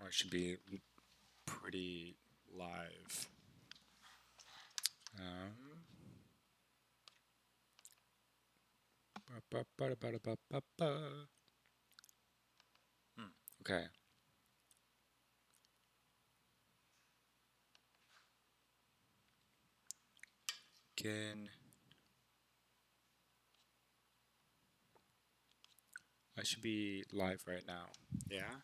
Or it should be pretty live. Okay. Again, I should be live right now. Yeah?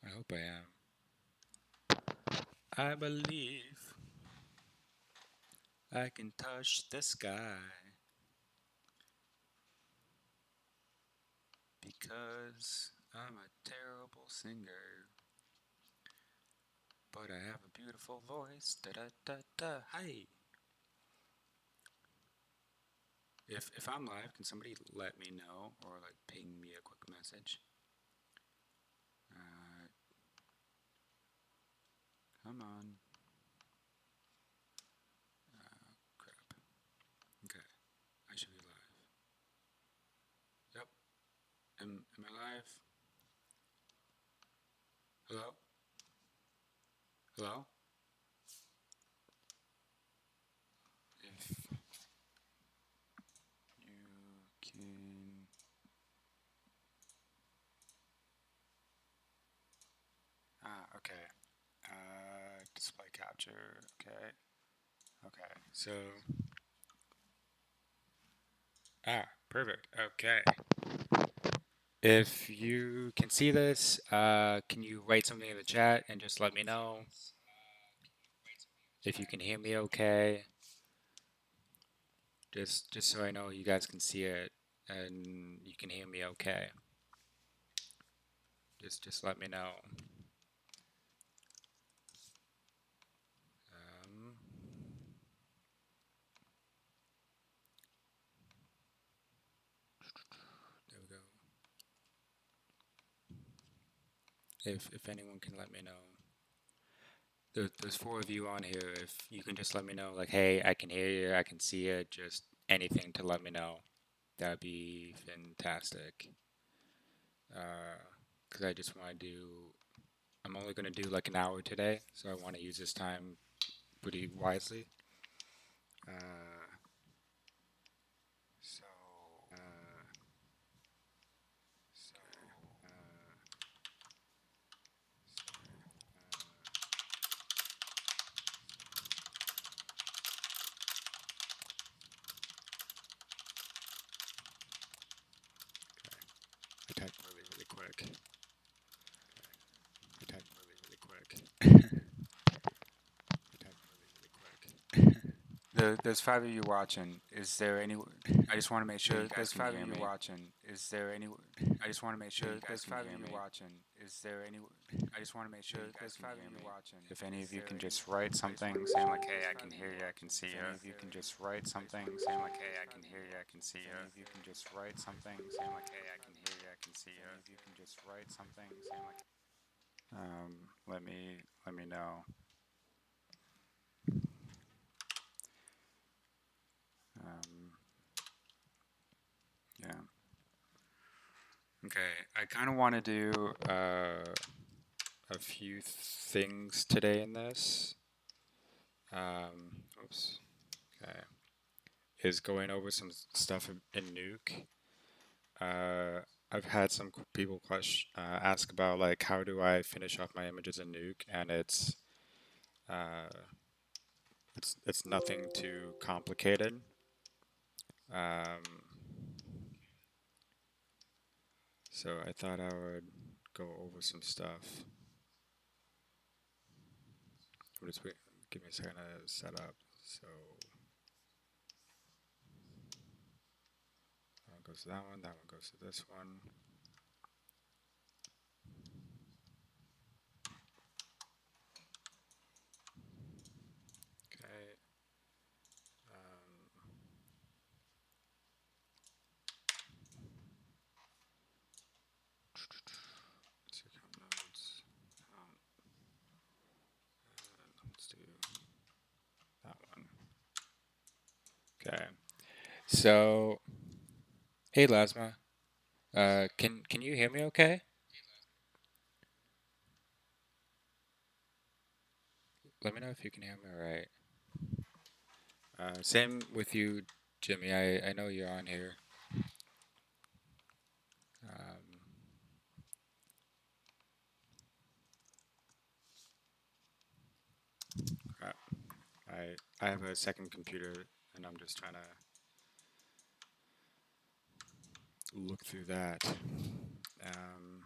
I hope I am. I believe I can touch the sky because I'm a terrible singer, but I have a beautiful voice. Da da da da. Hi. If I'm live, can somebody let me know or like ping me a quick message? Uh, Come on. Crap. Okay, I should be live. Yep. Am I live? Hello? Hello? If you can. Okay. Display capture. Okay. Okay. So. Perfect. Okay. If you can see this, can you write something in the chat and just let me know if you can hear me okay? Just so I know you guys can see it and you can hear me okay. Just let me know. There we go. If anyone can let me know. There's four of you on here. If you can just let me know, like, hey, I can hear you, I can see it, just anything to let me know. That'd be fantastic. Because I just want to do, I'm only going to do like an hour today, so I want to use this time pretty wisely. Uh, so, uh, so, uh, I type really quick. I type really quick. I type really quick. There's five of you watching. Is there any? I just want to make sure you guys can hear me. Watching. Is there any? I just want to make sure you guys can hear me. Watching. Is there any? I just want to make sure you guys can hear me. Watching. If any of you can just write something saying like, "Hey, I can hear you, I can see you." If any of you can just write something saying like, "Hey, I can hear you, I can see you." If any of you can just write something saying like, "Hey, I can hear you, I can see you." If you can just write something saying like, let me know. Yeah. Okay, I kind of want to do a few things today in this. Oops. Okay. Is going over some stuff in Nuke. I've had some people ask about like how do I finish off my images in Nuke, and uh, it's nothing too complicated. Um, so I thought I would go over some stuff. Just wait, give me a second to set up. So that one goes to that one goes to this one. Okay. Nodes. Let's do that one. Okay. So, hey Lasma. Can you hear me okay? Let me know if you can hear me all right. Same with you, Jimmy. I know you're on here. Um, crap. I have a second computer and I'm just trying to look through that. Um,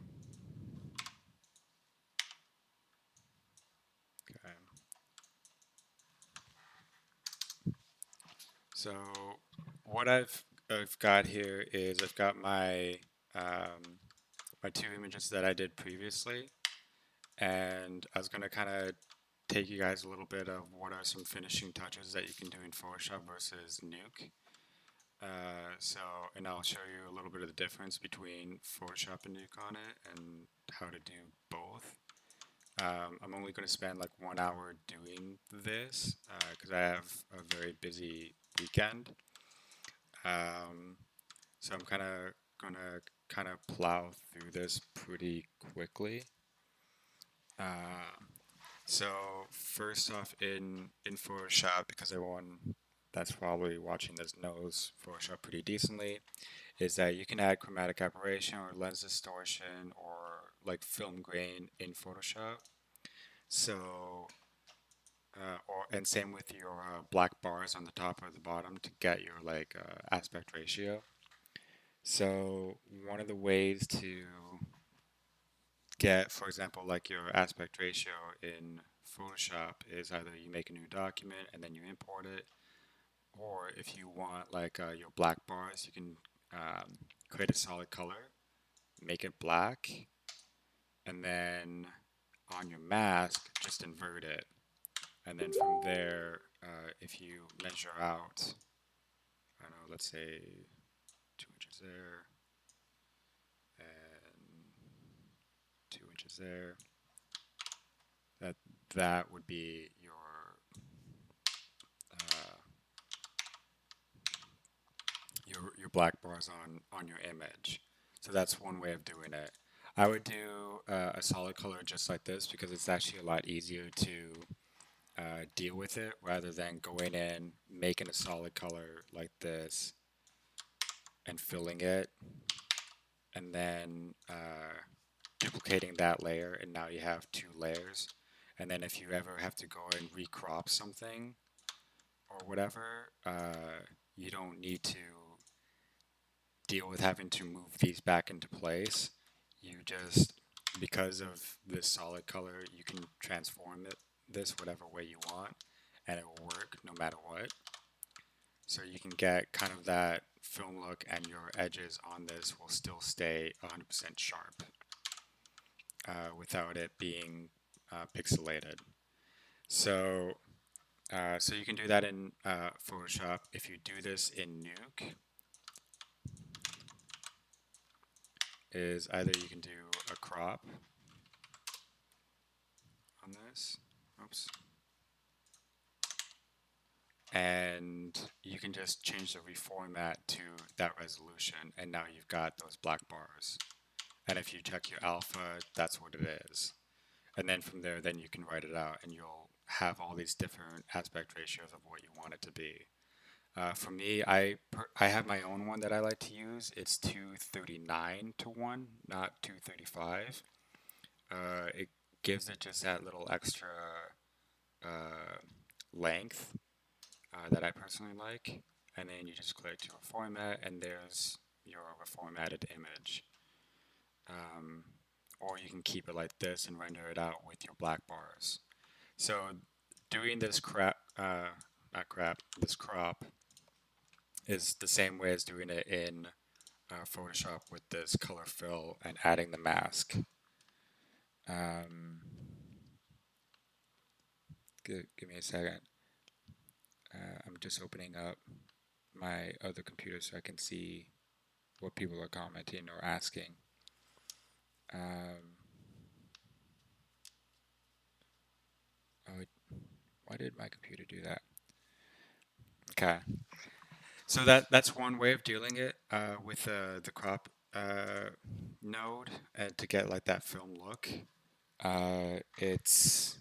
okay. So what I've got here is I've got um, my two images that I did previously, and I was gonna kind of take you guys a little bit of what are some finishing touches that you can do in Photoshop versus Nuke. So, and I'll show you a little bit of the difference between Photoshop and Nuke on it and how to do both. I'm only going to spend like 1 hour doing this because I have a very busy weekend. Um, so I'm kind of gonna kind of plow through this pretty quickly. Uh, so first off, in Photoshop, because everyone that's probably watching this knows Photoshop pretty decently, is that you can add chromatic aberration or lens distortion or like film grain in Photoshop. So, or and same with your black bars on the top or the bottom to get your like aspect ratio. So one of the ways to get, for example, like your aspect ratio in Photoshop is either you make a new document and then you import it, or if you want like your black bars, you can create a solid color, make it black, and then on your mask, just invert it. And then from there, if you measure out, I don't know, let's say 2 inches there and 2 inches there, that that would be uh, your black bars on your image. So that's one way of doing it. I would do a solid color just like this because it's actually a lot easier to deal with it rather than going in, making a solid color like this, and filling it, and then duplicating that layer, and now you have two layers. And then if you ever have to go and recrop something or whatever, you don't need to deal with having to move these back into place. You just, because of this solid color, you can transform this whatever way you want, and it will work no matter what. So you can get kind of that film look, and your edges on this will still stay 100% sharp without it being pixelated. So, so you can do that in Photoshop. If you do this in Nuke, is either you can do a crop on this, oops, and you can just change the reformat to that resolution, and now you've got those black bars. And if you check your alpha, that's what it is. And then from there, then you can write it out, and you'll have all these different aspect ratios of what you want it to be. For me, I have my own one that I like to use. It's 239 to 1, not 235. It gives it just that little extra uh, length that I personally like. And then you just click to reformat, and there's your reformatted image. Um, or you can keep it like this and render it out with your black bars. So doing this not crap, this crop is the same way as doing it in Photoshop with this color fill and adding the mask. Um, give me a second. I'm just opening up my other computer so I can see what people are commenting or asking. Um, oh, why did my computer do that? Okay, so that's one way of dealing it with the crop uh, node and to get like that film look. Uh, it's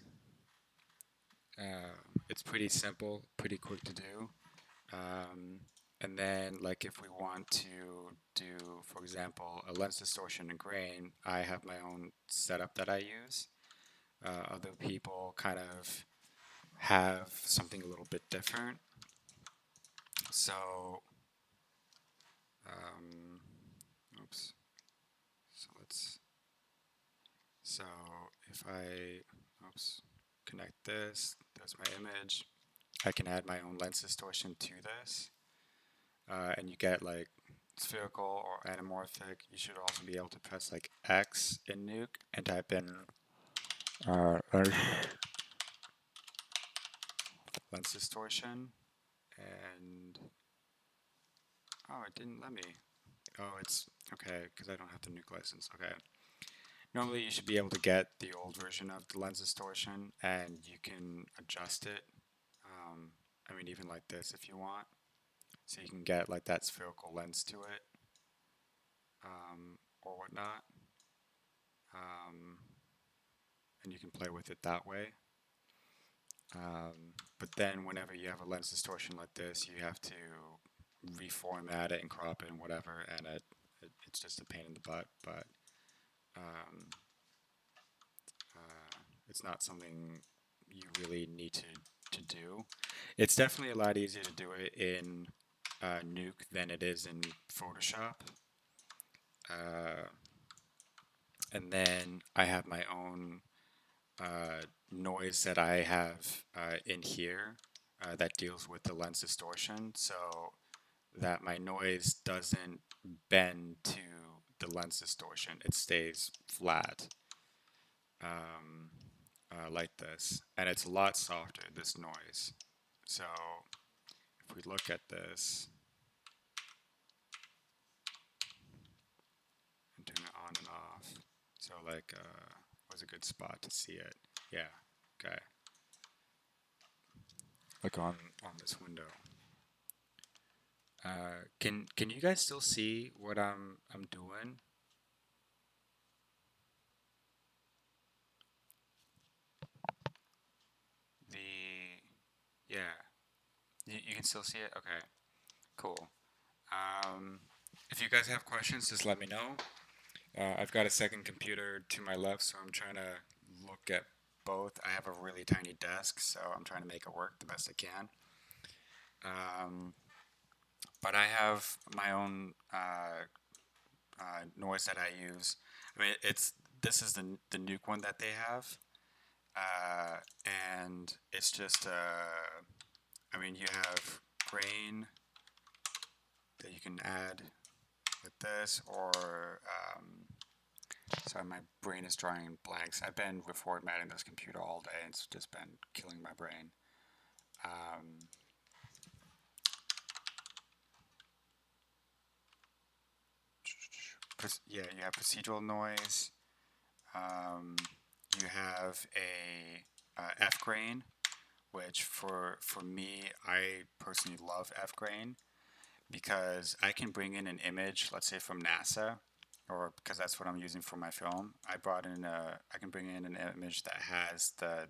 it's pretty simple, pretty quick to do. Um, and then like if we want to do, for example, a lens distortion and grain, I have my own setup that I use. Other people kind of have something a little bit different. So, um, oops. So let's, so if I, oops, connect this, there's my image. I can add my own lens distortion to this. And you get like spherical or anamorphic. You should also be able to press like X in Nuke and type in lens distortion. And oh, it didn't let me. Oh, it's okay because I don't have the Nuke license. Okay. Normally, you should be able to get the old version of the lens distortion, and you can adjust it. I mean, even like this if you want, so you can get like that spherical lens to it, or whatnot. Um, and you can play with it that way. But then whenever you have a lens distortion like this, you have to reformat it and crop it and whatever, and it's just a pain in the butt. But um, it's not something you really need to do. It's definitely a lot easier to do it in Nuke than it is in Photoshop. Uh, and then I have my own noise that I have in here that deals with the lens distortion, so that my noise doesn't bend to the lens distortion. It stays flat like this, and it's a lot softer, this noise. So if we look at this and turn it on and off, so like was a good spot to see it. Yeah, okay. Like on this window. Can you guys still see what I'm doing? The yeah, you can still see it. Okay, cool. If you guys have questions, just let me know. I've got a second computer to my left, so I'm trying to look at both. I have a really tiny desk, so I'm trying to make it work the best I can. Um, but I have my own noise that I use. I mean, it's this is the Nuke one that they have, and it's just I mean, you have grain that you can add with this, or sorry, my brain is drawing blanks. I've been reformatting this computer all day, and it's just been killing my brain. Um, yeah, you have procedural noise. Um, you have a F grain, which for me, I personally love F grain because I can bring in an image, let's say from NASA, or because that's what I'm using for my film. I can bring in an image that has the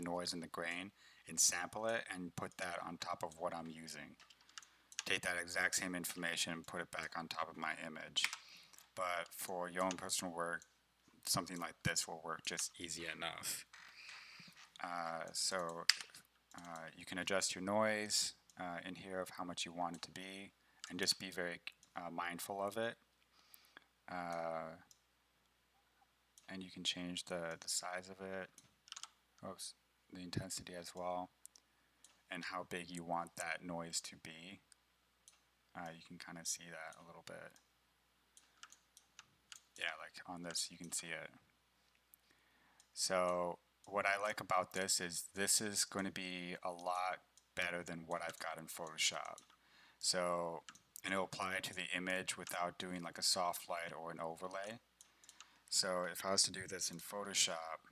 noise and the grain, and sample it and put that on top of what I'm using. Take that exact same information and put it back on top of my image. But for your own personal work, something like this will work just easy enough. So you can adjust your noise in here of how much you want it to be, and just be very mindful of it. And you can change the size of it, oops, the intensity as well, and how big you want that noise to be. You can kind of see that a little bit. Yeah, like on this you can see it. So what I like about this is going to be a lot better than what I've got in Photoshop. So, and it'll apply to the image without doing like a soft light or an overlay. So if I was to do this in Photoshop,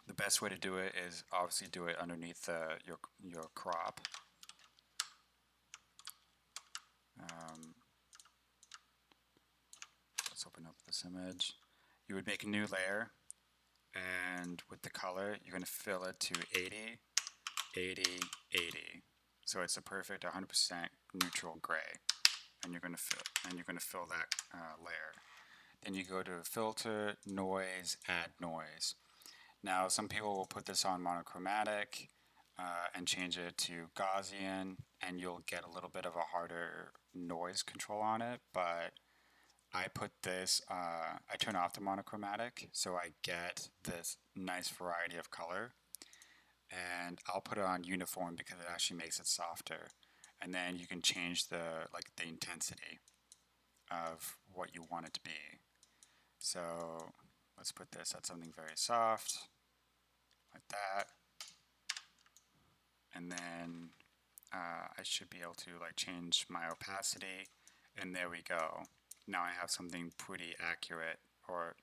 the best way to do it is obviously do it underneath your crop. Um, let's open up this image. You would make a new layer, and with the color, you're going to fill it to 80, 80, 80. So it's a perfect 100% neutral gray, and you're going to fill that layer. Then you go to filter, noise, add noise. Now some people will put this on monochromatic and change it to Gaussian, and you'll get a little bit of a harder noise control on it, but I put this, I turn off the monochromatic so I get this nice variety of color, and I'll put it on uniform because it actually makes it softer. And then you can change the intensity of what you want it to be. So let's put this at something very soft, like that. And then I should be able to change my opacity, and there we go. Now I have something pretty accurate, or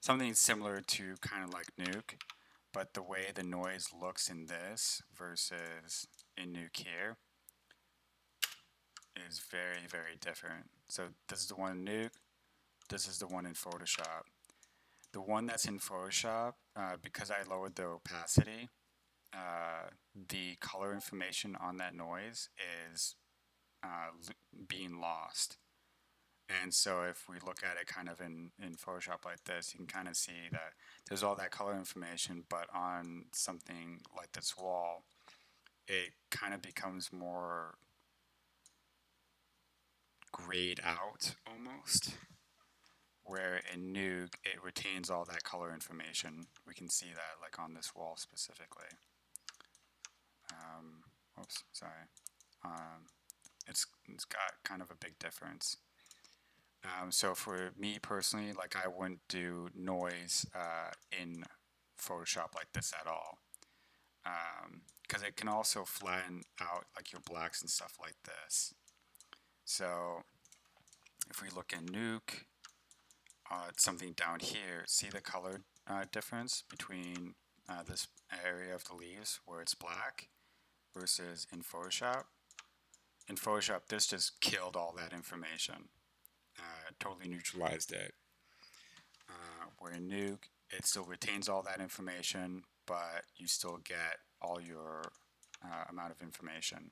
something similar to kind of like Nuke, but the way the noise looks in this versus in Nuke here is very, very different. So this is the one in Nuke, this is the one in Photoshop. The one that's in Photoshop, because I lowered the opacity, the color information on that noise is being lost. And so if we look at it kind of in Photoshop like this, you can kind of see that there's all that color information, but on something like this wall, it kind of becomes more grayed out almost. Where in Nuke, it retains all that color information. We can see that like on this wall specifically. Oops, sorry. It's got kind of a big difference. So for me personally, like I wouldn't do noise in Photoshop like this at all, because it can also flatten out like your blacks and stuff like this. So if we look in Nuke, something down here, see the color difference between this area of the leaves where it's black versus in Photoshop. In Photoshop, this just killed all that information. Totally neutralized it. Where in Nuke, it still retains all that information, but you still get all your amount of information.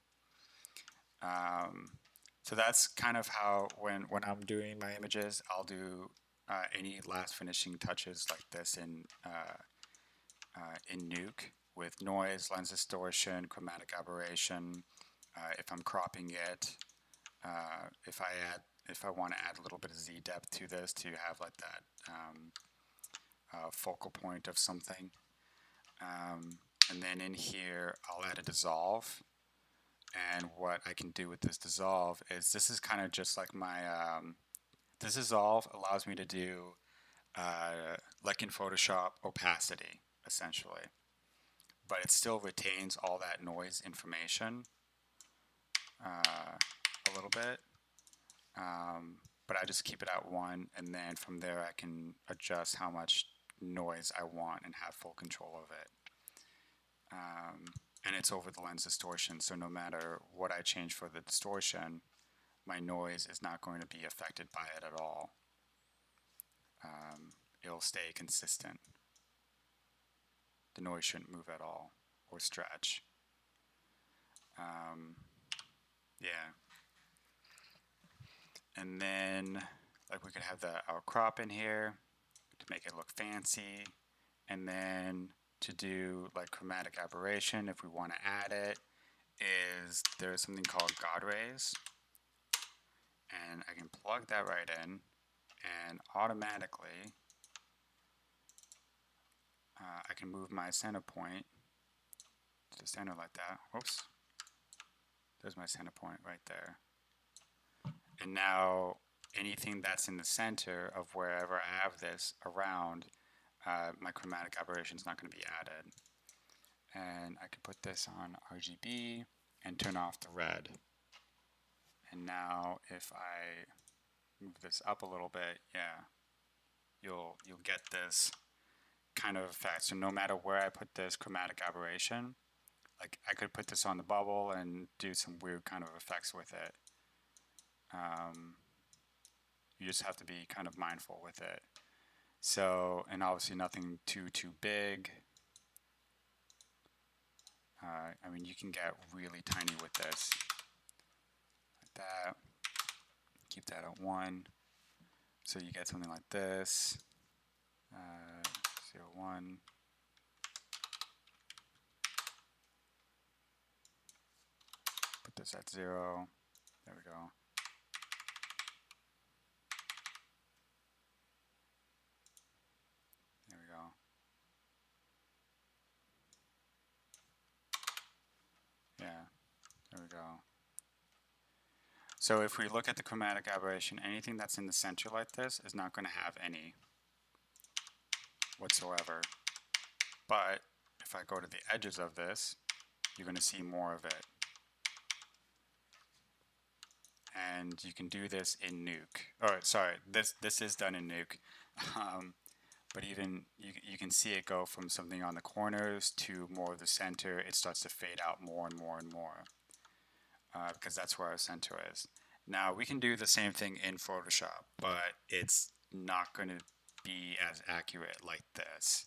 So that's kind of how, when I'm doing my images, I'll do any last finishing touches like this in Nuke with noise, lens distortion, chromatic aberration. If I'm cropping it, if I want to add a little bit of Z depth to this to have like that focal point of something. And then in here, I'll add a dissolve. And what I can do with this dissolve is, this is kind of just like my, this dissolve allows me to do, like in Photoshop, opacity, essentially. But it still retains all that noise information a little bit. But I just keep it at 1, and then from there I can adjust how much noise I want and have full control of it. And it's over the lens distortion, so no matter what I change for the distortion, my noise is not going to be affected by it at all. It'll stay consistent. The noise shouldn't move at all or stretch. Yeah. And then, like, we could have our crop in here to make it look fancy. And then to do like chromatic aberration, if we want to add it, is there's something called God rays. And I can plug that right in, and automatically I can move my center point to the center like that. Whoops. There's my center point right there. And now anything that's in the center of wherever I have this around, my chromatic aberration is not going to be added. And I can put this on RGB and turn off the red. And now if I move this up a little bit, yeah, you'll get this kind of effect. So no matter where I put this chromatic aberration, like I could put this on the bubble and do some weird kind of effects with it. You just have to be kind of mindful with it. So, and obviously nothing too big. I mean, you can get really tiny with this, like that. Keep that at 1. So you get something like this. 0, 1. Put this at 0. There we go. There we go. Yeah, there we go. So if we look at the chromatic aberration, anything that's in the center like this is not going to have any whatsoever. But if I go to the edges of this, you're going to see more of it. And you can do this in Nuke. Oh, sorry, this is done in Nuke. But even you can see it go from something on the corners to more of the center. It starts to fade out more and more and more because that's where our center is. Now we can do the same thing in Photoshop, but it's not going to be as accurate like this.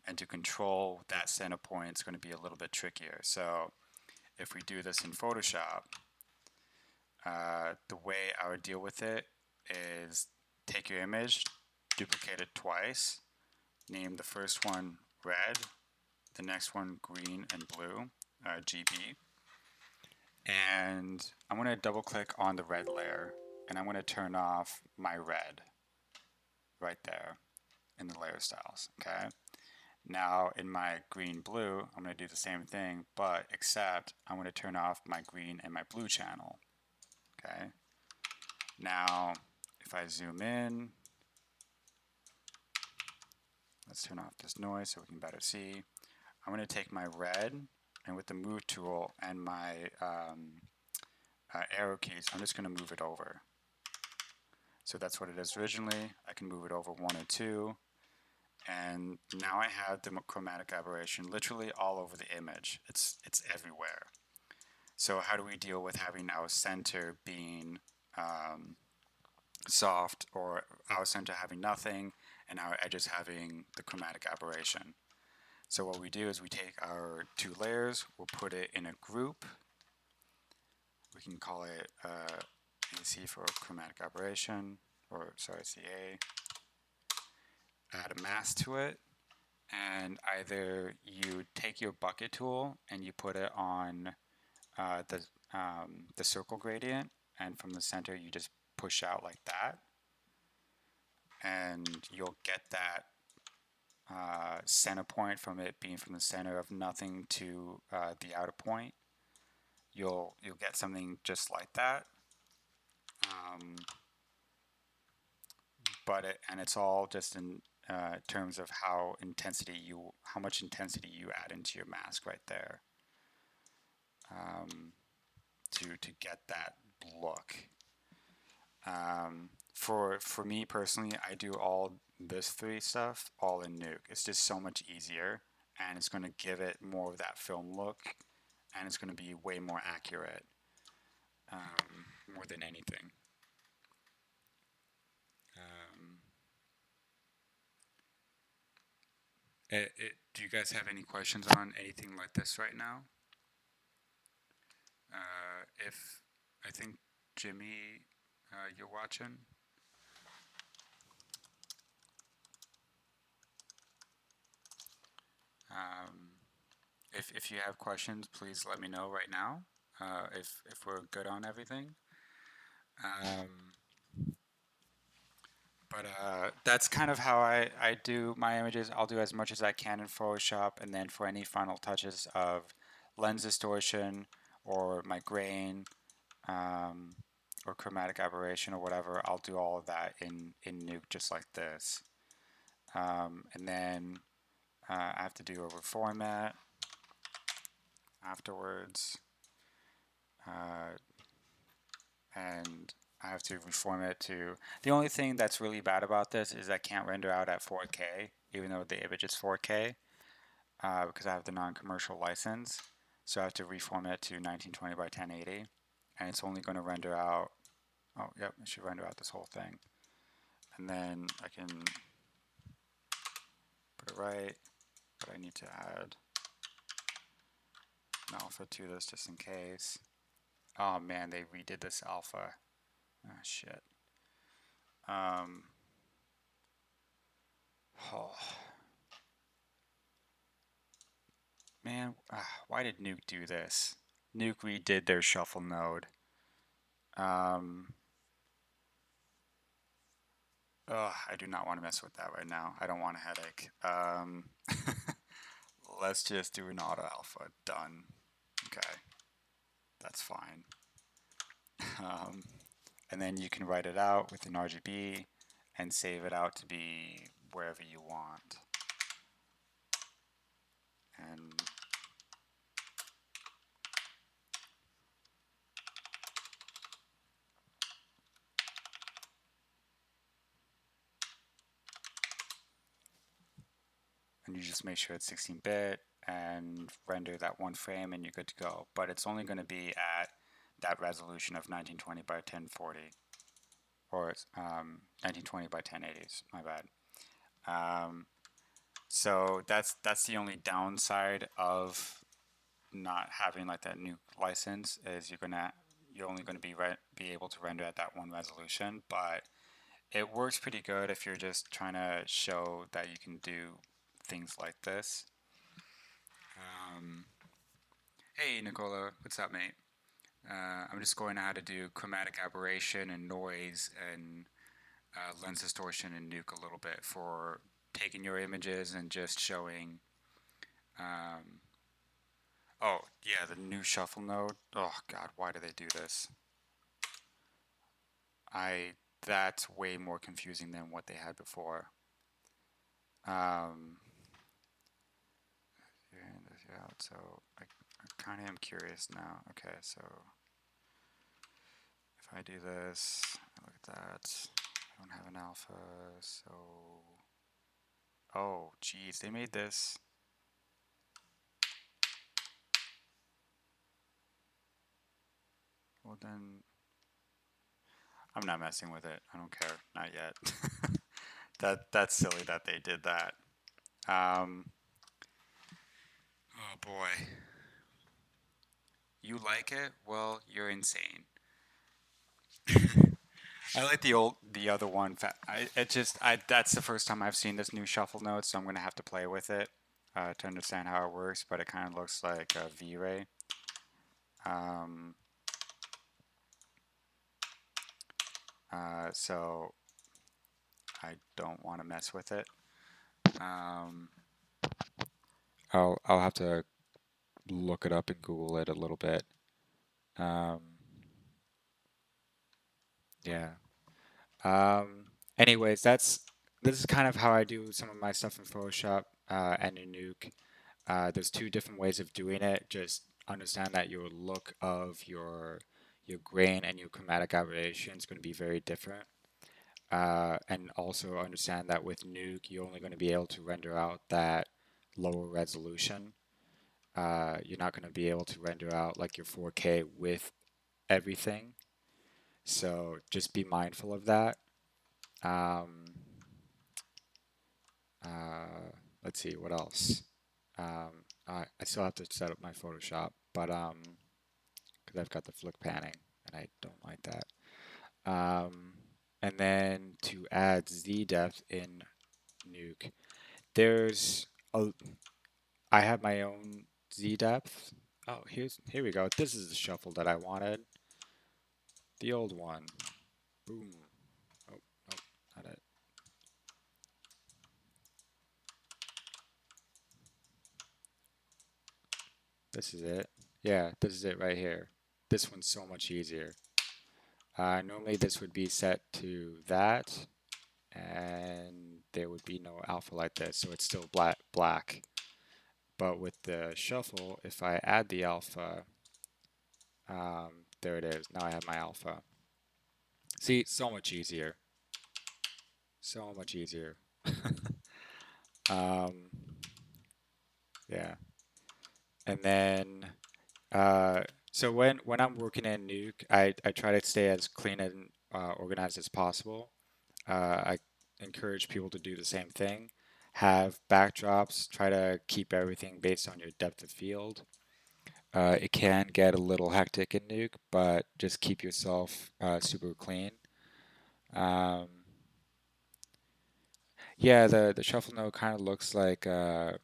And to control that center point, it's going to be a little bit trickier. So if we do this in Photoshop, the way I would deal with it is take your image, duplicate it twice, name the first one red, the next one green and blue, GB, and I'm going to double click on the red layer and I'm going to turn off my red right there in the layer styles. Okay. Now in my green blue, I'm going to do the same thing, but except I'm going to turn off my green and my blue channel. Okay. Now if I zoom in, let's turn off this noise so we can better see. I'm going to take my red and with the move tool and my arrow keys, I'm just going to move it over. So that's what it is originally. I can move it over 1 or 2. And now I have the chromatic aberration literally all over the image. It's everywhere. So how do we deal with having our center being soft, or our center having nothing and our edges having the chromatic aberration? So what we do is we take our 2 layers, we'll put it in a group. We can call it AC for chromatic aberration, or sorry, CA. Add a mask to it, and either you take your bucket tool and you put it on the circle gradient, and from the center you just push out like that, and you'll get that center point from it being from the center of nothing to the outer point. You'll get something just like that. And it's all just in terms of how much intensity you add into your mask right there to get that look. For me personally, I do all this 3 stuff all in Nuke. It's just so much easier, and it's going to give it more of that film look, and it's going to be way more accurate, more than anything. Do you guys have any questions on anything like this right now? If I think Jimmy, you're watching. If you have questions, please let me know right now. If we're good on everything. But that's kind of how I do my images. I'll do as much as I can in Photoshop, and then for any final touches of lens distortion or my grain or chromatic aberration or whatever, I'll do all of that in Nuke just like this. And then I have to do over format afterwards. And I have to reformat it to... The only thing that's really bad about this is I can't render out at 4K, even though the image is 4K, because I have the non-commercial license. So I have to reformat it to 1920 by 1080, and it's only going to render out Oh, yep, it should render out this whole thing. And then I can put it right, but I need to add an alpha to this just in case. Oh man, they redid this alpha. Ah, shit. Um, oh, man, why did Nuke do this? Nuke redid their shuffle node. Um, I do not want to mess with that right now. I don't want a headache. Let's just do an auto alpha. Done. Okay, that's fine. Um, and then you can write it out with an RGB and save it out to be wherever you want. And you just make sure it's 16-bit and render that one frame and you're good to go. But it's only going to be at that resolution of 1920 by 1040 or 1920 by 1080s. My bad. So that's the only downside of not having like that new license is you're only going to be able to render at that one resolution, but it works pretty good if you're just trying to show that you can do things like this. Um, hey Nicola, what's up, mate? I'm just going how to do chromatic aberration and noise and lens distortion and nuke a little bit for taking your images and just showing. Um, oh yeah, the new shuffle node. Oh god, why do they do this? I That's way more confusing than what they had before. Um, yeah, so I kind of am curious now. Okay, so if I do this, look at that. I don't have an alpha, so oh geez, they made this. Well then, I'm not messing with it. I don't care, not yet. That's silly that they did that. Oh boy, you like it? Well, you're insane. I like the other one. That's the first time I've seen this new shuffle node, so I'm gonna have to play with it to understand how it works. But it kind of looks like a V-Ray. Um, so I don't want to mess with it. Um, I'll have to look it up and Google it a little bit. Um, yeah. Um, Anyways, this is kind of how I do some of my stuff in Photoshop and in Nuke. There's two different ways of doing it. Just understand that your look of your grain and your chromatic aberration is going to be very different. And also understand that with Nuke, you're only going to be able to render out that lower resolution. You're not going to be able to render out like your 4K with everything. So just be mindful of that. Um, let's see what else. I still have to set up my Photoshop, but because I've got the flick panning and I don't like that. And then to add Z depth in Nuke, there's a I have my own Z depth. Oh, here we go. This is the shuffle that I wanted. The old one. Boom. Oh, no, not it. This is it. Yeah, this is it right here. This one's so much easier. Normally this would be set to that, and there would be no alpha like this, so it's still black. But with the shuffle, if I add the alpha, there it is. Now I have my alpha. See, so much easier. So much easier. Um, yeah. And then, uh, so when I'm working in Nuke, I try to stay as clean and organized as possible. I encourage people to do the same thing. Have backdrops, try to keep everything based on your depth of field. It can get a little hectic in Nuke, but just keep yourself super clean. Um, yeah, the shuffle node kind of looks like uh,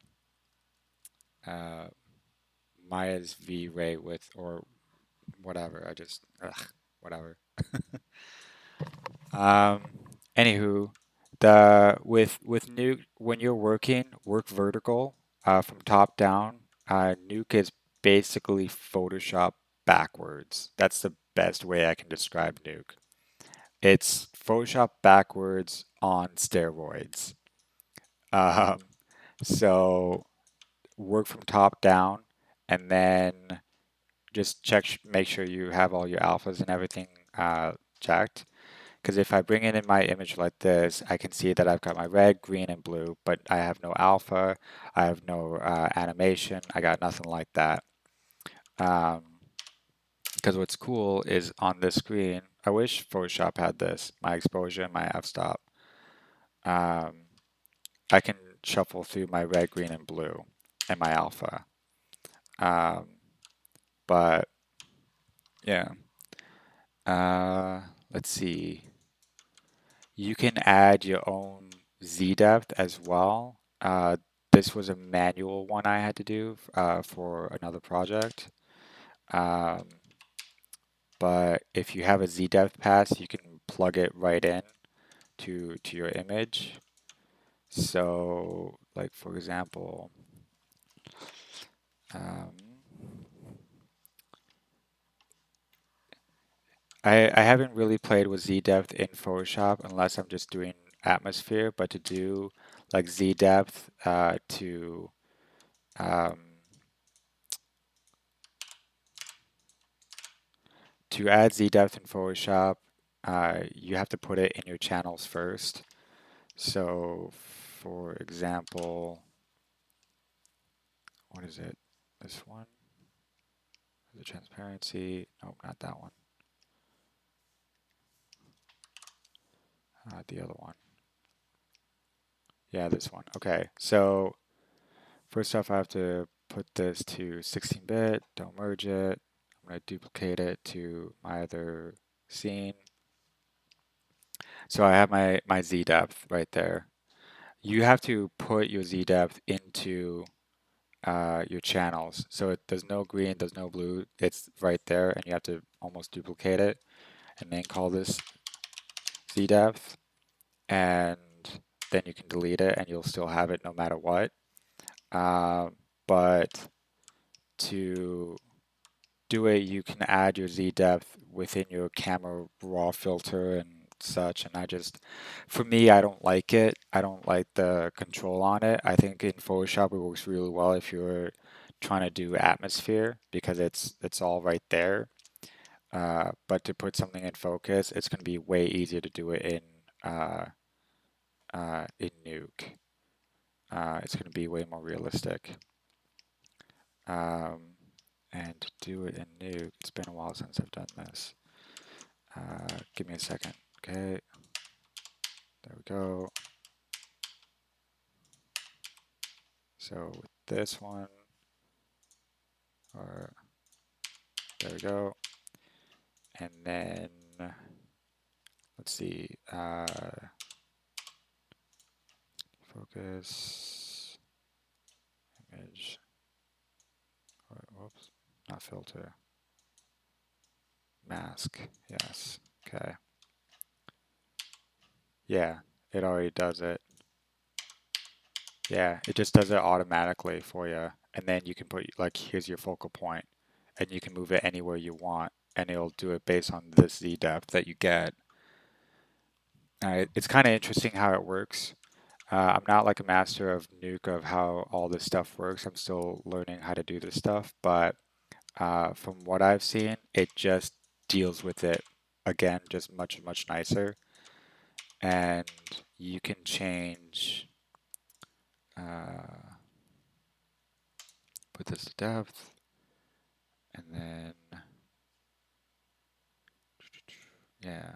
Maya's V-Ray with or whatever. I just whatever. Um, Anywho, the with Nuke when you're working, work vertical from top down. Nuke is basically Photoshop backwards. That's the best way I can describe Nuke. It's Photoshop backwards on steroids. Um, so work from top down, and then just make sure you have all your alphas and everything checked. Because if I bring in my image like this, I can see that I've got my red, green, and blue, but I have no alpha, I have no animation, I got nothing like that. Um, because what's cool is on this screen, I wish Photoshop had this, my exposure and my f-stop. Um, I can shuffle through my red, green, and blue and my alpha. Um, but yeah, uh, let's see. You can add your own Z depth as well. This was a manual one I had to do for another project. Um, but if you have a Z depth pass, you can plug it right in to your image. So, like for example, um, I haven't really played with Z depth in Photoshop unless I'm just doing atmosphere, but to do like Z depth um, to add Z depth in Photoshop, you have to put it in your channels first. So, for example, what is it? This one? The transparency? No, not that one. The other one. Yeah, this one. Okay, so first off, I have to put this to 16-bit, don't merge it. I'm going to duplicate it to my other scene. So I have my Z depth right there. You have to put your Z depth into your channels. So there's no green, there's no blue. It's right there, and you have to almost duplicate it, and then call this Z depth, and then you can delete it, and you'll still have it no matter what. But to do it, you can add your Z depth within your camera raw filter and such. And for me, I don't like it. I don't like the control on it. I think in Photoshop it works really well if you're trying to do atmosphere because it's all right there. But to put something in focus, it's going to be way easier to do it in Nuke. It's going to be way more realistic. Um, and to do it in Nuke, it's been a while since I've done this. Give me a second. Okay, there we go. So with this one, or there we go. And then let's see, focus, image, or whoops, not filter, mask. Yes. Okay. Yeah, it already does it. Yeah, it just does it automatically for you. And then you can put like here's your focal point, and you can move it anywhere you want, and it'll do it based on the Z depth that you get. It's kind of interesting how it works. I'm not like a master of Nuke of how all this stuff works. I'm still learning how to do this stuff, but from what I've seen, it just deals with it again, just much, much nicer. And you can change, uh, put this to depth, and then, yeah.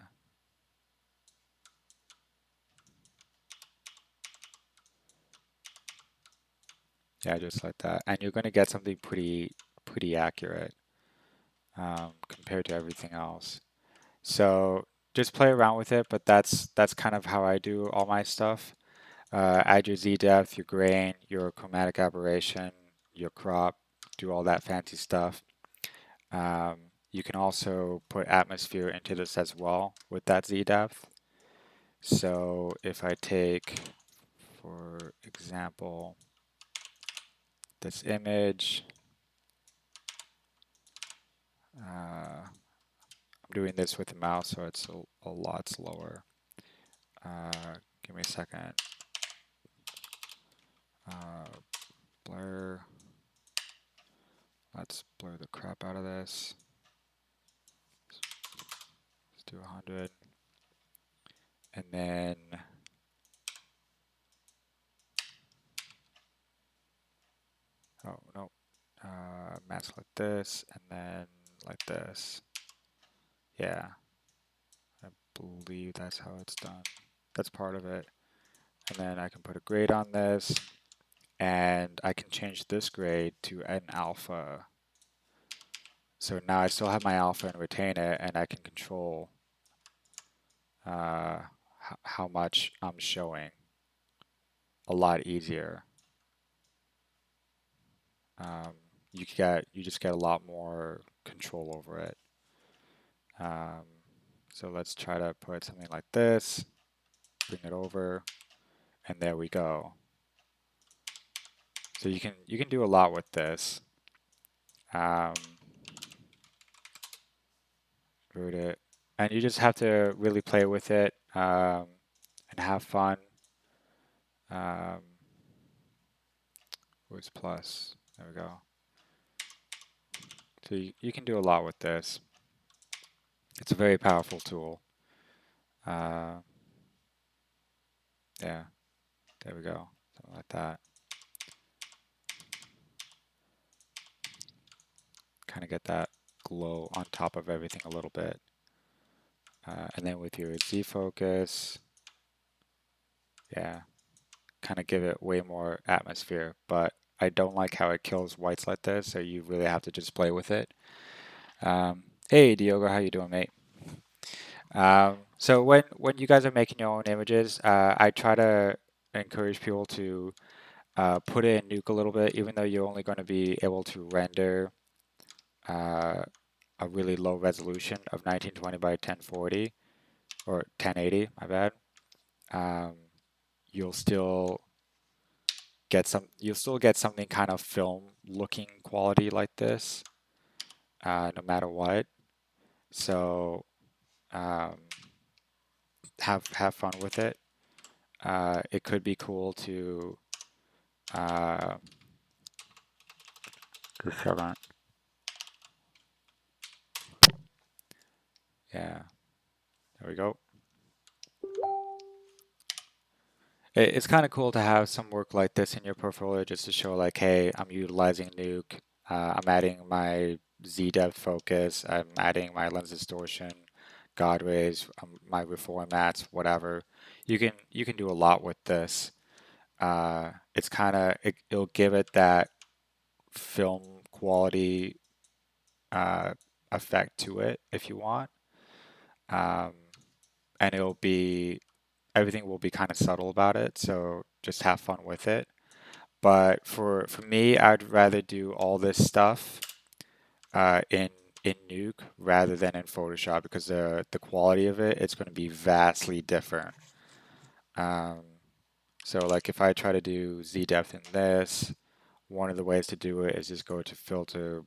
Yeah, just like that. And you're going to get something pretty accurate compared to everything else. So just play around with it, but that's kind of how I do all my stuff. Add your Z depth, your grain, your chromatic aberration, your crop, do all that fancy stuff. You can also put atmosphere into this as well with that Z depth. So if I take, for example, this image, I'm doing this with the mouse, so it's a lot slower. Give me a second. Uh, Blur. Let's blur the crap out of this. Let's do 100. And then, oh no, mask like this, and then like this. Yeah, I believe that's how it's done. That's part of it. And then I can put a grade on this, and I can change this grade to an alpha. So now I still have my alpha and retain it, and I can control uh, how much I'm showing a lot easier. Um, you just get a lot more control over it. Um, so let's try to put something like this, bring it over, and there we go. So you can do a lot with this. Um, Root it, and you just have to really play with it and have fun. Um, where's plus? There we go. So you can do a lot with this. It's a very powerful tool. Uh, yeah, there we go. Something like that. Kind of get that glow on top of everything a little bit. And then with your Z focus, yeah, kind of give it way more atmosphere. But I don't like how it kills whites like this, so you really have to just play with it. Hey Diogo, how you doing, mate? So when you guys are making your own images, I try to encourage people to put it in Nuke a little bit, even though you're only going to be able to render uh, a really low resolution of 1920 by 1040 or 1080, my bad. Um, you'll still you'll still get something kind of film looking quality like this, no matter what. So um, have fun with it. It could be cool to uh, just hold Yeah, there we go. It's kind of cool to have some work like this in your portfolio just to show like, hey, I'm utilizing Nuke. I'm adding my Z depth focus. I'm adding my lens distortion, God rays, my reformats, whatever. You can do a lot with this. It's kind of it'll give it that film quality uh, effect to it if you want, um, and it'll be everything will be kind of subtle about it. So just have fun with it. But for me, I'd rather do all this stuff in Nuke rather than in Photoshop because the quality of it it's going to be vastly different. Um, so like if I try to do Z depth in this, one of the ways to do it is just go to filter.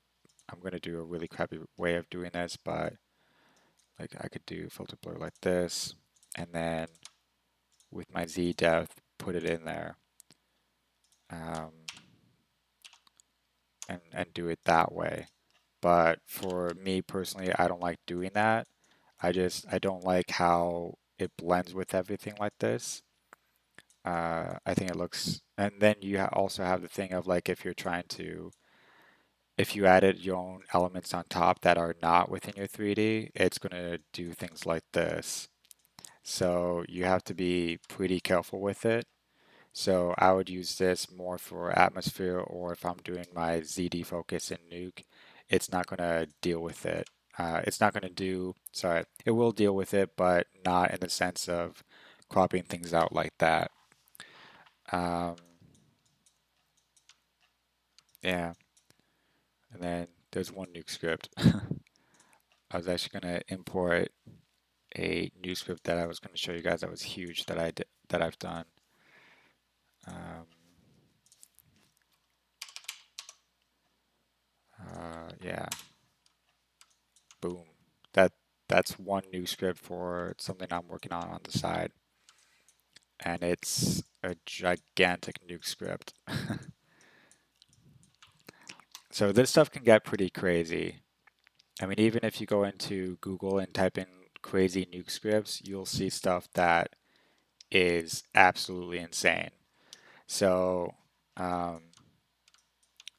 I'm going to do a really crappy way of doing this, but like I could do filter blur like this, and then with my Z depth, put it in there. Um, and do it that way. But for me personally, I don't like doing that. I don't like how it blends with everything like this. I think it looks, and then you also have the thing of like if you added your own elements on top that are not within your 3D, it's gonna do things like this. So you have to be pretty careful with it. So I would use this more for atmosphere, or if I'm doing my ZD focus in Nuke, it's not going to deal with it. It's not going to do, sorry, it will deal with it, but not in the sense of cropping things out like that. Um, yeah, and then there's one Nuke script. I was actually going to import a new script that I was going to show you guys that was huge that I did, that I've done. Um, yeah, boom. That that's one new script for something I'm working on the side, and it's a gigantic nuke script. So this stuff can get pretty crazy. I mean, even if you go into Google and type in crazy nuke scripts, you'll see stuff that is absolutely insane. So, um,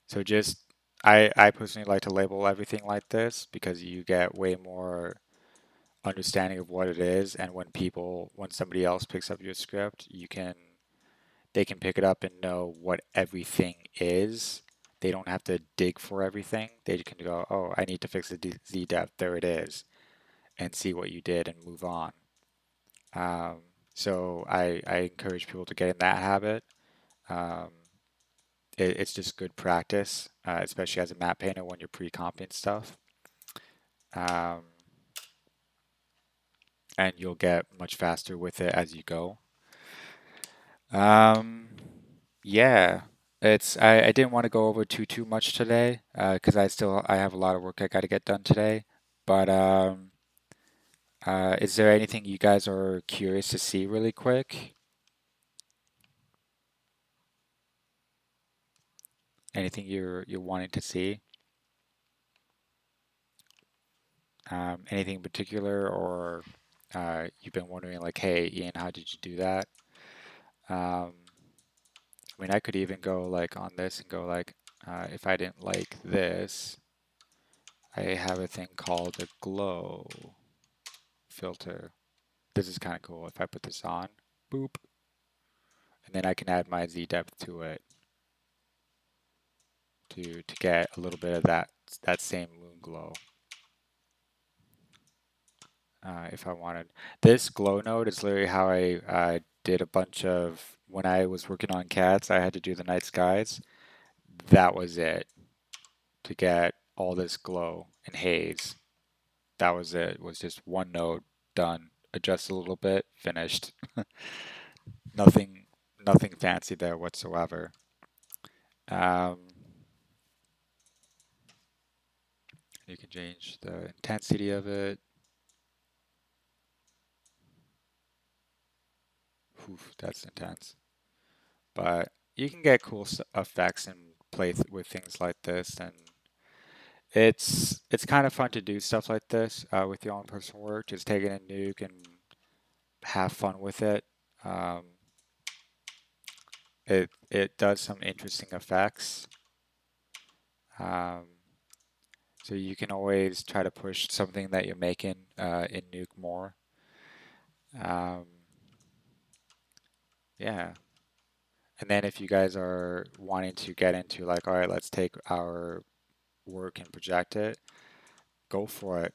so just I personally like to label everything like this because you get way more understanding of what it is, and when somebody else picks up your script, they can pick it up and know what everything is. They don't have to dig for everything. They can go, oh, I need to fix the Z depth. There it is, and see what you did and move on. Um, so I encourage people to get in that habit. Um, it's just good practice, especially as a map painter when you're pre-comping stuff. Um, and you'll get much faster with it as you go. Um, yeah, I didn't want to go over too much today because I have a lot of work I got to get done today. But is there anything you guys are curious to see really quick? Anything you're wanting to see? Anything in particular, or you've been wondering like, hey, Ian, how did you do that? Um, I mean, I could even go like on this and go like, if I didn't like this, I have a thing called a glow filter. This is kind of cool. If I put this on, boop, and then I can add my Z depth to it to get a little bit of that same moon glow. If I wanted this glow node is literally how I did a bunch of when I was working on cats. I had to do the night skies. That was it to get all this glow and haze. That was it. It was just one node done. Adjust a little bit, finished. Nothing, nothing fancy there whatsoever. Um, you can change the intensity of it. Oof, that's intense. But you can get cool effects and play with things like this, and it's kind of fun to do stuff like this with your own personal work. Just take it and nuke and have fun with it. Um, it does some interesting effects. Um, so you can always try to push something that you're making in nuke more. Um, yeah. And then if you guys are wanting to get into like, all right, let's take our work and project it, go for it.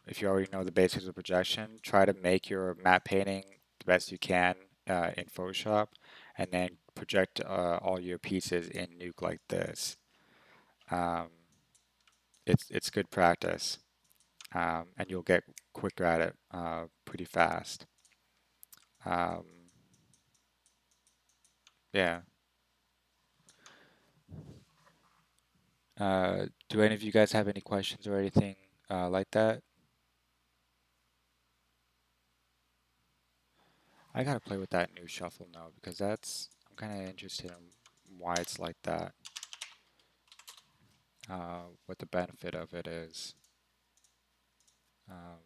If you already know the basics of projection, try to make your map painting the best you can in Photoshop, and then project all your pieces in Nuke like this. Um, it's good practice, and you'll get quicker at it pretty fast. Um, yeah. Do any of you guys have any questions or anything like that? I gotta play with that new shuffle now because I'm kind of interested in why it's like that. What the benefit of it is. Um,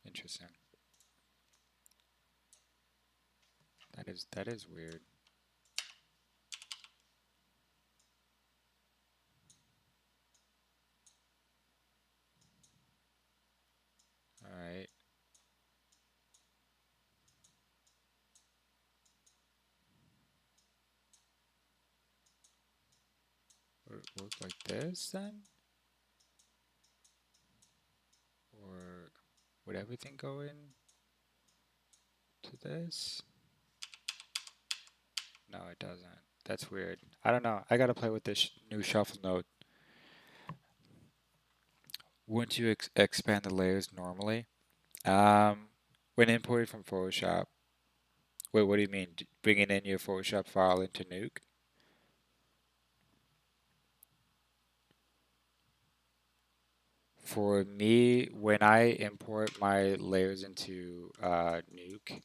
Interesting. That is weird. All right. work like this then? Or would everything go in to this? No, it doesn't. That's weird. I don't know. I gotta play with this new shuffle node. Once you expand the layers normally, um, when imported from Photoshop, wait, what do you mean? Bringing in your Photoshop file into Nuke? For me, when I import my layers into Nuke,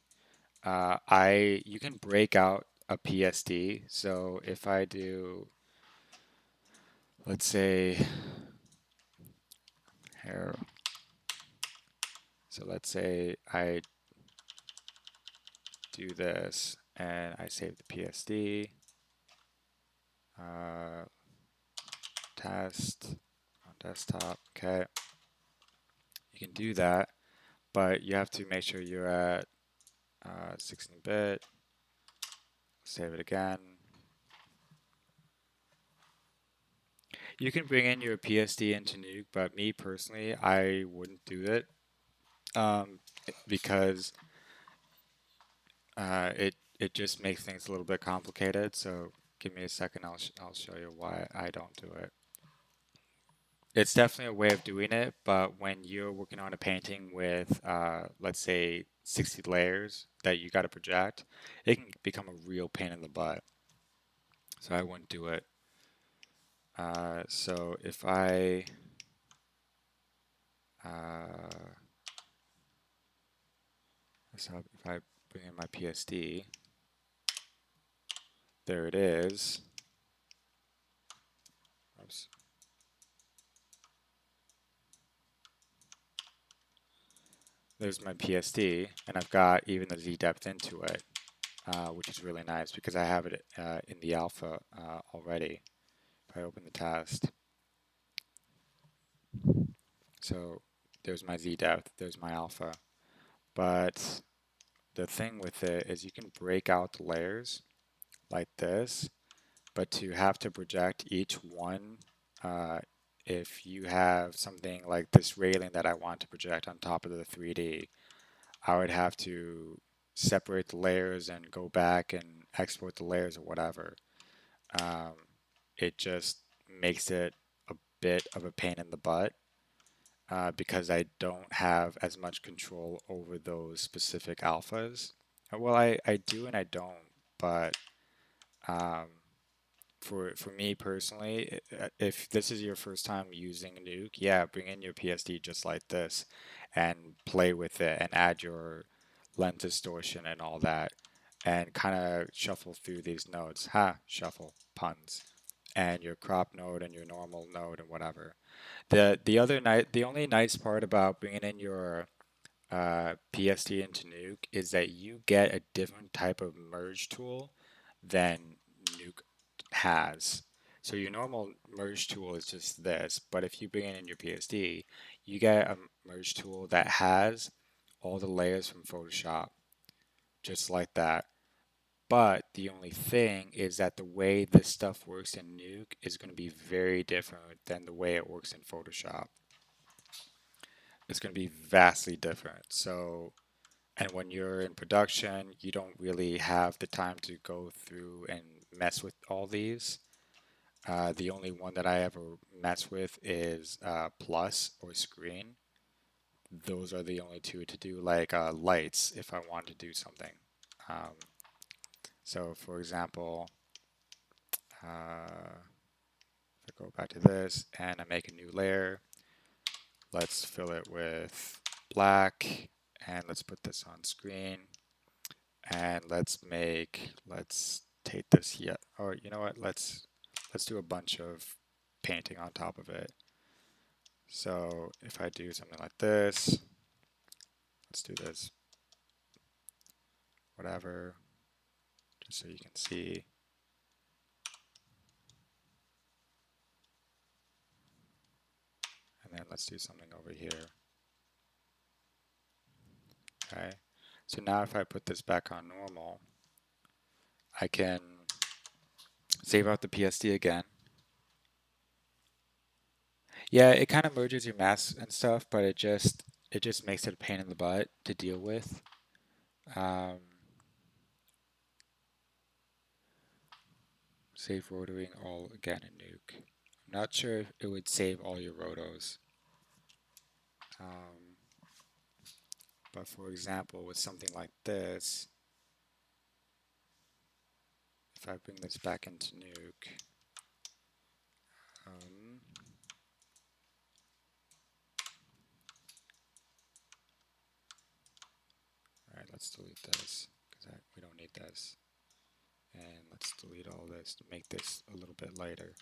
I you can break out a PSD. So if I do, let's say here, so let's say I do this and I save the PSD, uh, test on desktop. Okay, you can do that, but you have to make sure you're at 16-bit. Save it again. You can bring in your PSD into Nuke, but me personally, I wouldn't do it um, because it just makes things a little bit complicated. So give me a second. I'll show you why I don't do it. It's definitely a way of doing it, but when you're working on a painting with, let's say, 60 layers that you got to project, it can become a real pain in the butt. So I wouldn't do it. So uh, if I bring in my PSD, there it is. Oops. There's my PSD, and I've got even the Z depth into it, which is really nice because I have it in the alpha already. If I open the test, so there's my Z depth, there's my alpha. But the thing with it is you can break out the layers like this, but to have to project each one, uh, if you have something like this railing that I want to project on top of the 3D, I would have to separate the layers and go back and export the layers or whatever. Um, it just makes it a bit of a pain in the butt because I don't have as much control over those specific alphas. Well, I do and I don't, but um, for me personally, if this is your first time using Nuke, yeah, bring in your PSD just like this and play with it and add your lens distortion and all that and kind of shuffle through these nodes. Ha, shuffle puns. And your crop node and your normal node and whatever. The only nice part about bringing in your PSD into Nuke is that you get a different type of merge tool than Nuke has. So your normal merge tool is just this, but if you bring in your PSD, you get a merge tool that has all the layers from Photoshop, just like that. But the only thing is that the way this stuff works in Nuke is going to be very different than the way it works in Photoshop. It's going to be vastly different. So and when you're in production, you don't really have the time to go through and mess with all these. The only one that I ever mess with is plus or screen. Those are the only two to do like lights if I want to do something. Um, so for example, if I go back to this and I make a new layer, let's fill it with black and let's put this on screen. And let's take this here. Or you know what? Let's do a bunch of painting on top of it. So if I do something like this, let's do this, whatever, just so you can see. And then let's do something over here. Okay. So now if I put this back on normal, I can save out the PSD again. Yeah, it kind of merges your masks and stuff, but it just makes it a pain in the butt to deal with. Um, Save rotoing all again in Nuke. I'm not sure if it would save all your rotos. Um, but for example, with something like this, if I bring this back into Nuke, um, all right, let's delete this because we don't need this. And let's delete all this to make this a little bit lighter.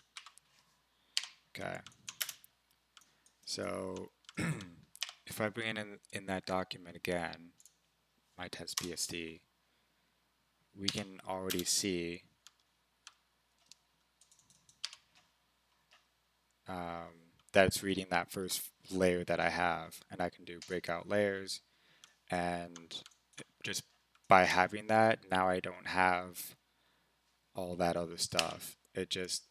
Okay, so if I bring it in that document again, my test PSD, we can already see that it's reading that first layer that I have, and I can do breakout layers, and just by having that, now I don't have all that other stuff. It just,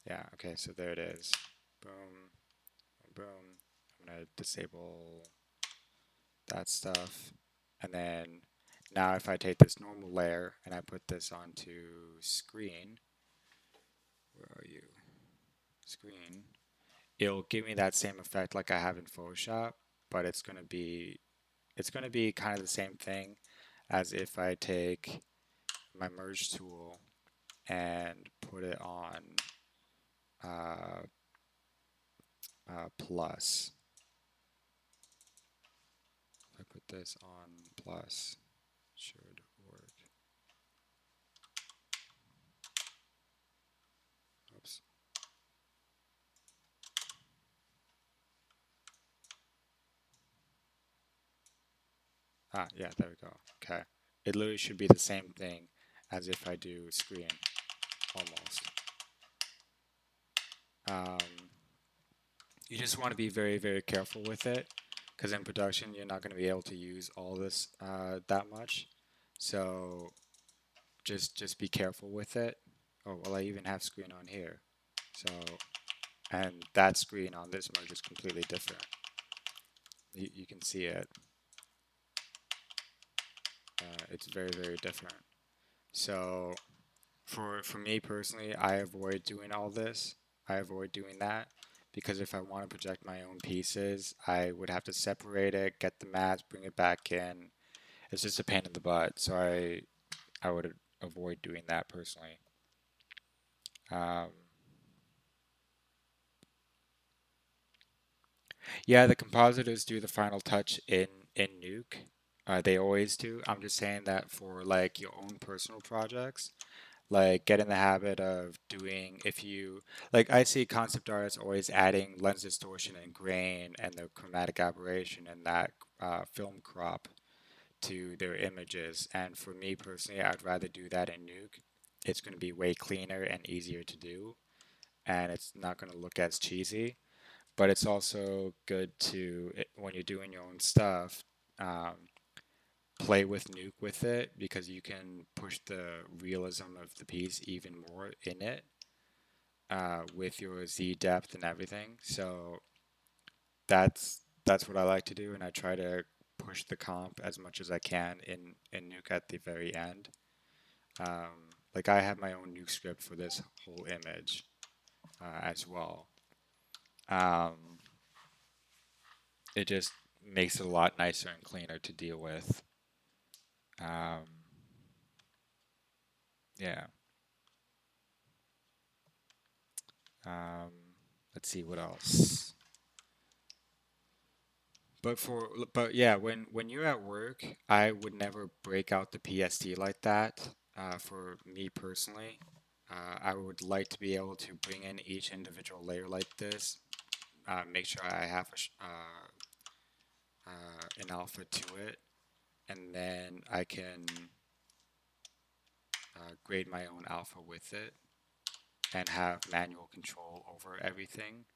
yeah, okay, so there it is. Boom, boom. I'm gonna disable that stuff. And then now if I take this normal layer and I put this onto screen, where are you? Screen. It'll give me that same effect like I have in Photoshop, but it's gonna be kind of the same thing as if I take my merge tool and put it on uh, plus. If I put this on plus, should work. Oops. Ah, yeah, there we go. Okay. It literally should be the same thing as if I do screen, almost. Um, you just want to be very, very careful with it, because in production, you're not going to be able to use all this that much. So just be careful with it. Oh, well, I even have screen on here. So, and that screen on this merge is completely different. You can see it. It's very, very different. So for me personally, I avoid doing all this. I avoid doing that because if I want to project my own pieces, I would have to separate it, get the mats, bring it back in. It's just a pain in the butt. So I would avoid doing that personally. Um, yeah, the compositors do the final touch in Nuke. They always do. I'm just saying that for like your own personal projects, like get in the habit of doing if you like I see concept artists always adding lens distortion and grain and the chromatic aberration and that film crop to their images, and for me personally I'd rather do that in Nuke. It's going to be way cleaner and easier to do, and it's not going to look as cheesy, but it's also good to when you're doing your own stuff, um, play with Nuke with it because you can push the realism of the piece even more in it with your Z depth and everything. So that's what I like to do, and I try to push the comp as much as I can in Nuke at the very end. Like I have my own Nuke script for this whole image as well. Um, it just makes it a lot nicer and cleaner to deal with. Um, yeah. Um, let's see what else. But yeah, when you're at work, I would never break out the PSD like that. For me personally, I would like to be able to bring in each individual layer like this. Make sure I have an alpha to it, and then I can grade my own alpha with it and have manual control over everything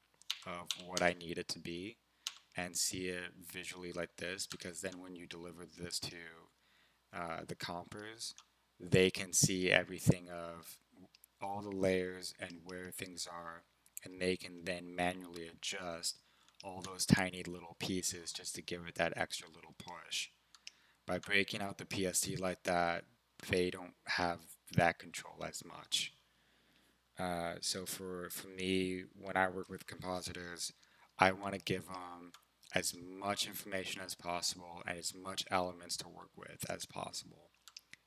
of what I need it to be and see it visually like this, because then when you deliver this to the compers, they can see everything of all the layers and where things are, and they can then manually adjust all those tiny little pieces just to give it that extra little push. By breaking out the PSD like that, they don't have that control as much. So for me, when I work with compositors, I want to give them as much information as possible and as much elements to work with as possible.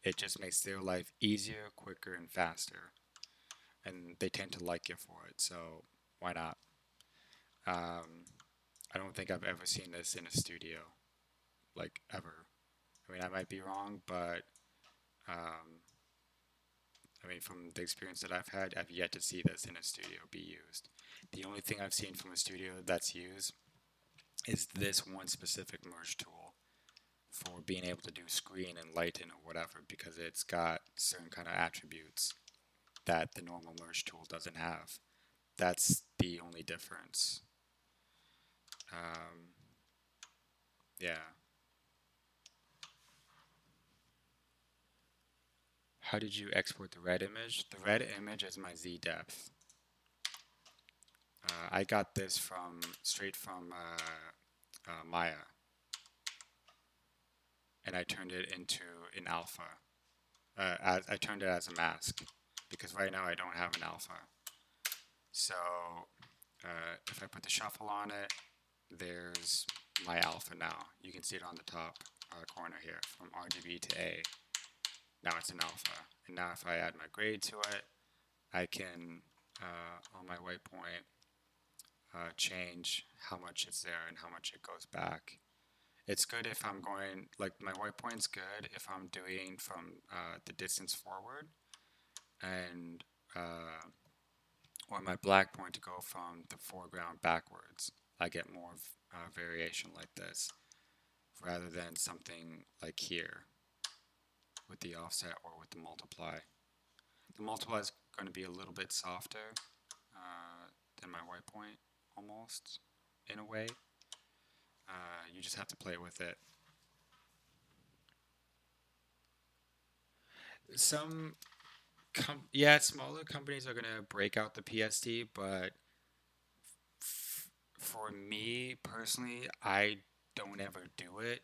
It just makes their life easier, quicker, and faster, and they tend to like it for it. So why not? Um, I don't think I've ever seen this in a studio, like ever. I mean, I might be wrong, but um, I mean, from the experience that I've had, I've yet to see this in a studio be used. The only thing I've seen from a studio that's used is this one specific merge tool for being able to do screen and lighten or whatever because it's got certain kind of attributes that the normal merge tool doesn't have. That's the only difference. Um, yeah. How did you export the red image? The red image is my Z depth. I got this from straight from Maya, and I turned it into an alpha. I turned it as a mask because right now I don't have an alpha. So if I put the shuffle on it, there's my alpha now. You can see it on the top corner here from RGB to A. Now it's an alpha. And now if I add my grade to it, I can, on my white point, change how much it's there and how much it goes back. It's good if I'm going, like my white point's good if I'm doing from the distance forward and or my black point to go from the foreground backwards. I get more variation like this rather than something like here with the offset or with the multiply. The multiply is going to be a little bit softer than my white point almost in a way. You just have to play with it. Some yeah, smaller companies are gonna break out the PSD, but for me personally, I don't ever do it.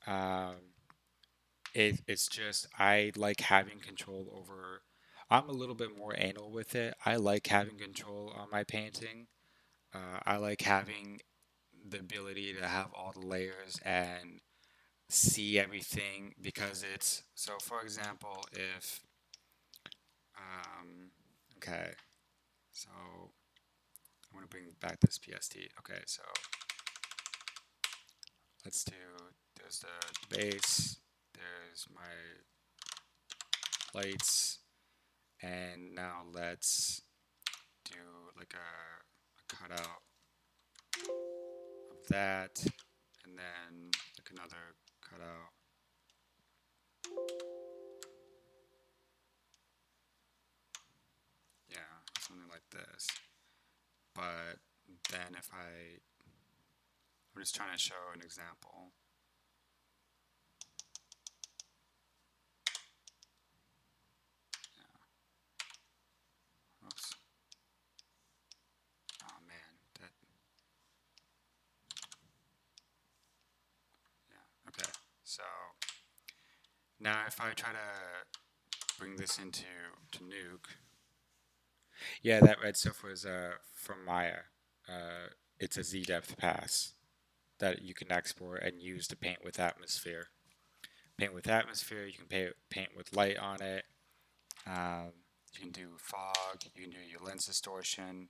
Um, it's just I like having control over. I'm a little bit more anal with it. I like having control on my painting. I like having the ability to have all the layers and see everything because it's so. For example, if okay, so I want to bring back this PSD. Okay, so let's do, there's the base, there's my lights, and now let's do like a cutout of that, and then like another cutout. Yeah, something like this. But then if I'm just trying to show an example. Oops. Oh man, that, yeah, okay. So now if I try to bring this into to Nuke, yeah, that red stuff was from Maya. It's a Z depth pass that you can export and use to paint with atmosphere. Paint with atmosphere, you can paint with light on it. Um, you can do fog, you can do your lens distortion.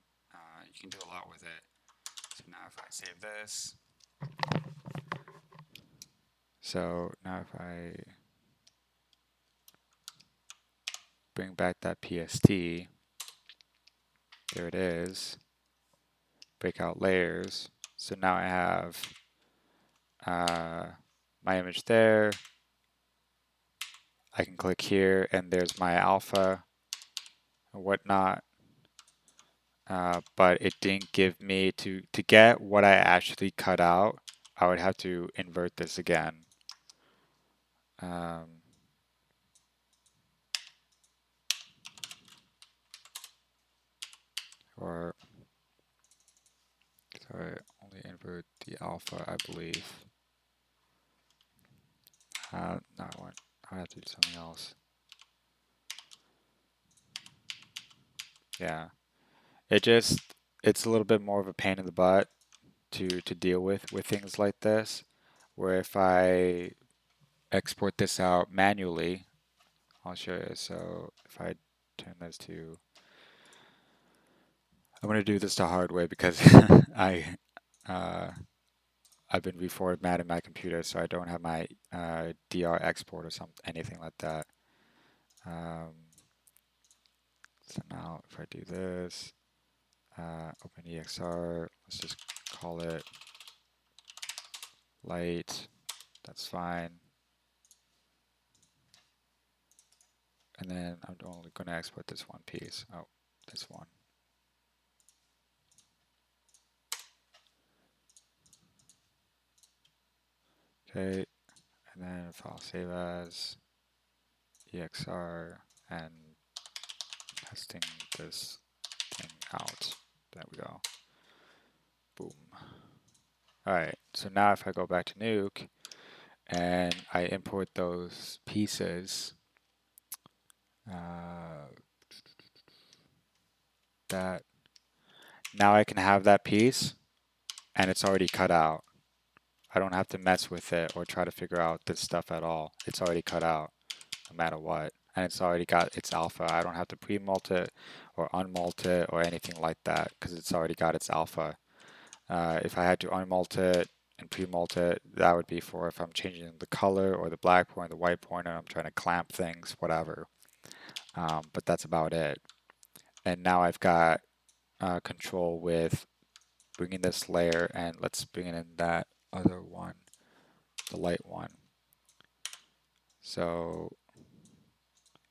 You can do a lot with it. So now if I save this, so now if I bring back that PSD, there it is. Break out layers. So now I have uh, my image there. I can click here and there's my alpha and whatnot. But it didn't give me to get what I actually cut out. I would have to invert this again. Um, or sorry, only invert the alpha, I believe. No, I have to do something else. Yeah, it's a little bit more of a pain in the butt to deal with things like this. Where if I export this out manually, I'll show you. So if I turn this to, I'm going to do this the hard way because I uh, I've been reformatting my computer, so I don't have my DR export or something, anything like that. Um, so now if I do this, open EXR, let's just call it light. That's fine. And then I'm only going to export this one piece. Oh, this one. Okay, and then file save as EXR and testing this thing out. There we go. Boom. All right, so now if I go back to Nuke and I import those pieces, uh, that now I can have that piece and it's already cut out. I don't have to mess with it or try to figure out this stuff at all. It's already cut out no matter what. And it's already got its alpha. I don't have to pre-mult it or unmult it or anything like that because it's already got its alpha. If I had to unmult it and pre-mult it, that would be for if I'm changing the color or the black point, the white point, and I'm trying to clamp things, whatever. But that's about it. And now I've got control with bringing this layer, and let's bring in that other one, the light one. So,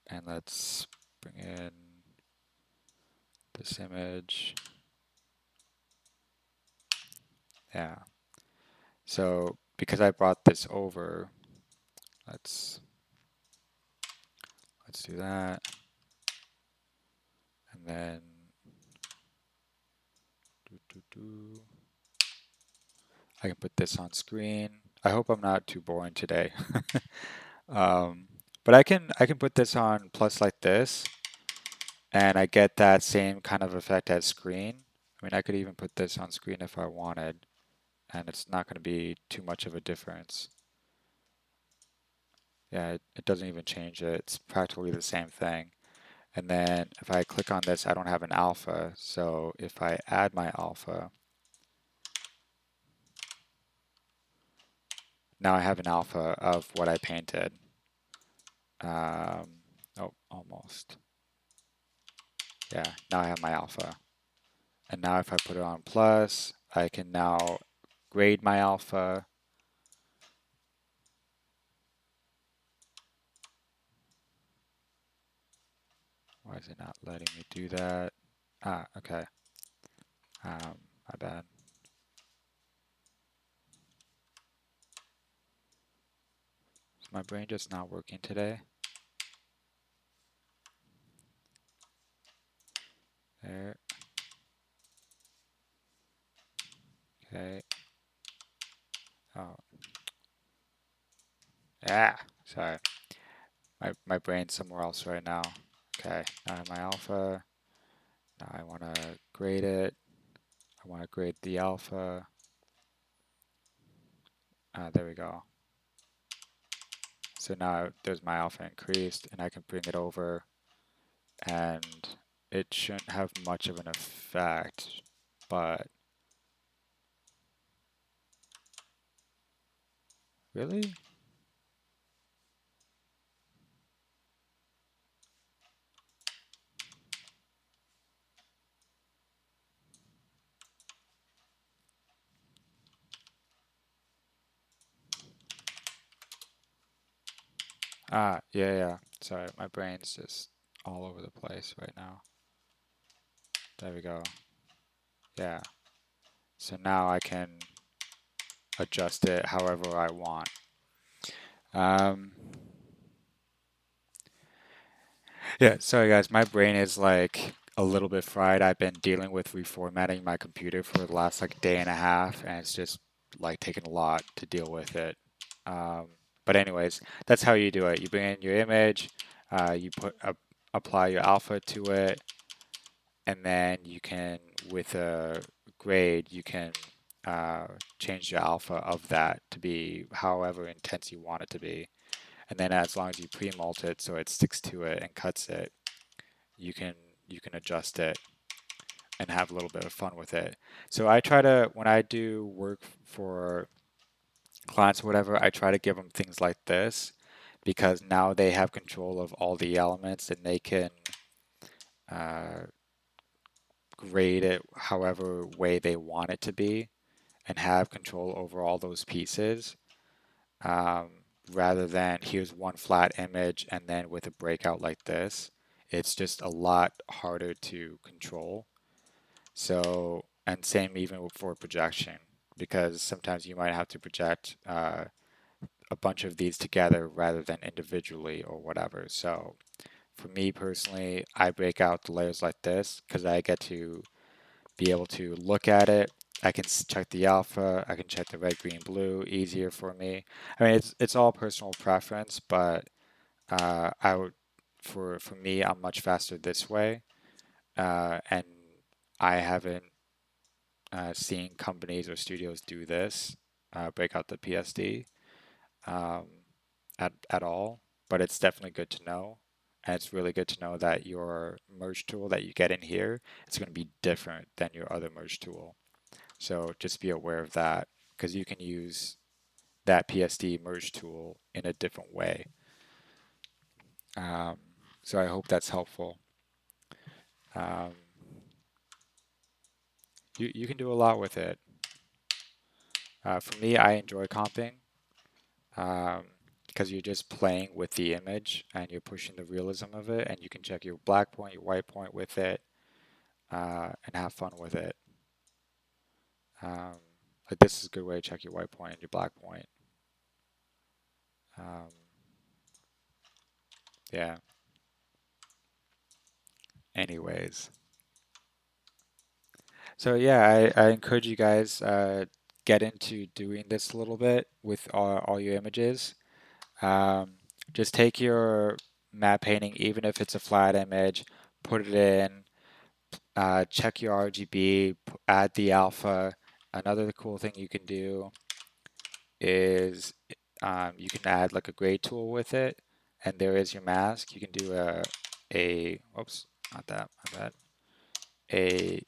and let's bring in this image. Yeah. So because I brought this over, let's do that. And then I can put this on screen. I hope I'm not too boring today. um, but I can put this on plus like this, and I get that same kind of effect as screen. I mean, I could even put this on screen if I wanted, and it's not going to be too much of a difference. Yeah, it doesn't even change it. It's practically the same thing. And then if I click on this, I don't have an alpha. So if I add my alpha, now I have an alpha of what I painted. Oh, almost. Yeah, now I have my alpha. And now if I put it on plus, I can now grade my alpha. Why is it not letting me do that? Ah, okay. My bad. Is my brain just not working today? There. Okay. Oh. Yeah. Sorry. My brain's somewhere else right now. Okay. Now I have my alpha. Now I want to grade it. I want to grade the alpha. There we go. So now there's my alpha increased, and I can bring it over, and it shouldn't have much of an effect, but really? Yeah, yeah. Sorry, my brain's just all over the place right now. There we go. Yeah. So now I can adjust it however I want. Um, yeah, sorry guys, my brain is like a little bit fried. I've been dealing with reformatting my computer for the last like day and a half, and it's just like taking a lot to deal with it. Um, but anyways, that's how you do it. You bring in your image, you apply your alpha to it, and then you can, with a grade, you can uh, change the alpha of that to be however intense you want it to be. And then as long as you pre-mult it so it sticks to it and cuts it, you can you can adjust it and have a little bit of fun with it. So I try to, when I do work for clients or whatever, I try to give them things like this because now they have control of all the elements and they can uh, grade it however way they want it to be and have control over all those pieces, um, rather than here's one flat image and then with a breakout like this. It's just a lot harder to control. So, and same even for projection, because sometimes you might have to project a bunch of these together rather than individually or whatever. So, for me personally, I break out the layers like this because I get to be able to look at it. I can check the alpha. I can check the red, green, blue. Easier for me. I mean, it's all personal preference, but I would for me, I'm much faster this way, and I haven't seen companies or studios do this, break out the PSD, um, at all. But it's definitely good to know. And it's really good to know that your merge tool that you get in here is going to be different than your other merge tool. So just be aware of that because you can use that PSD merge tool in a different way. Um, so I hope that's helpful. Um, you can do a lot with it. For me, I enjoy comping, um, because you're just playing with the image and you're pushing the realism of it, and you can check your black point, your white point with it, and have fun with it. Um, like this is a good way to check your white point and your black point. Um, yeah. Anyways, so yeah, I encourage you guys get into doing this a little bit with all your images. Um, just take your matte painting, even if it's a flat image, put it in, check your RGB, add the alpha. Another cool thing you can do is you can add like a grade tool with it, and there is your mask. You can do a oops, not that, my bad. A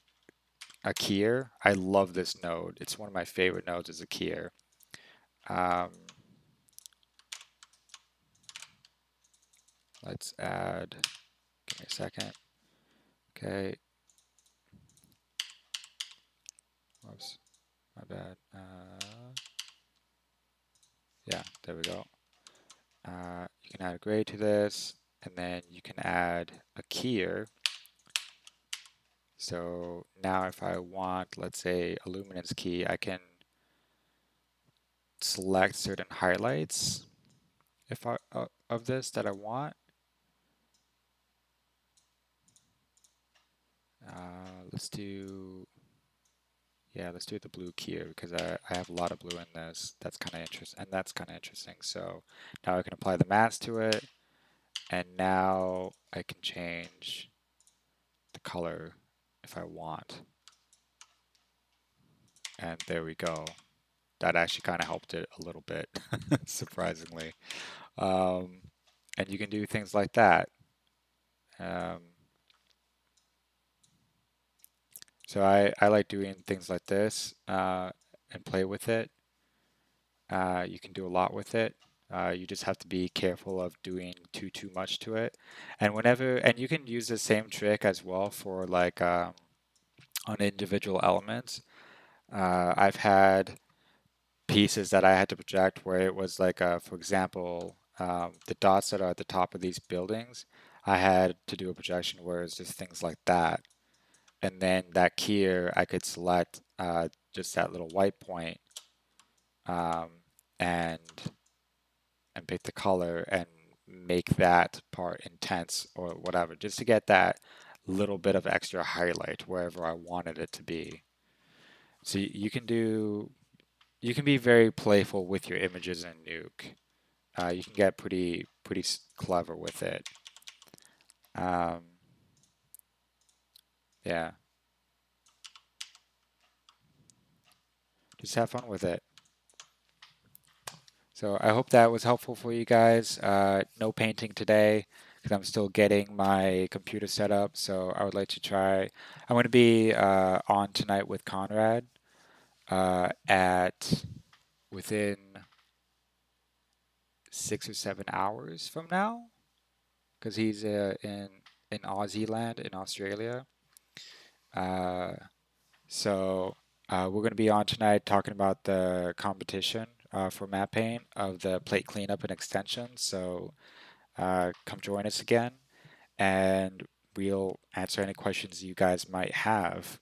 a keyer. I love this node. It's one of my favorite nodes is a keyer. Um, let's add. Give me a second. Okay. Whoops, my bad. Yeah, there we go. You can add a grade to this, and then you can add a keyer. So now if I want, let's say, a luminance key, I can select certain highlights if I of this that I want. Let's do, yeah, let's do the blue keyer because I have a lot of blue in this. That's kind of interesting, and that's kind of interesting. So now I can apply the mask to it, and now I can change the color if I want. And there we go. That actually kind of helped it a little bit, surprisingly. Um, and you can do things like that. Um, so I like doing things like this and play with it. You can do a lot with it. You just have to be careful of doing too much to it. And whenever, and you can use the same trick as well for like on individual elements. I've had pieces that I had to project where it was like, for example, the dots that are at the top of these buildings. I had to do a projection where it's just things like that. And then that keyer, I could select just that little white point, um, and pick the color and make that part intense or whatever, just to get that little bit of extra highlight wherever I wanted it to be. So you can be very playful with your images in Nuke. You can get pretty clever with it. Um, yeah, just have fun with it. So I hope that was helpful for you guys. No painting today because I'm still getting my computer set up. So I would like to try. I'm going to be on tonight with Conrad at within 6 or 7 hours from now because he's in Aussie land in Australia. Uh, so we're going to be on tonight talking about the competition for MattePaint of the plate cleanup and extension. So come join us again, and we'll answer any questions you guys might have.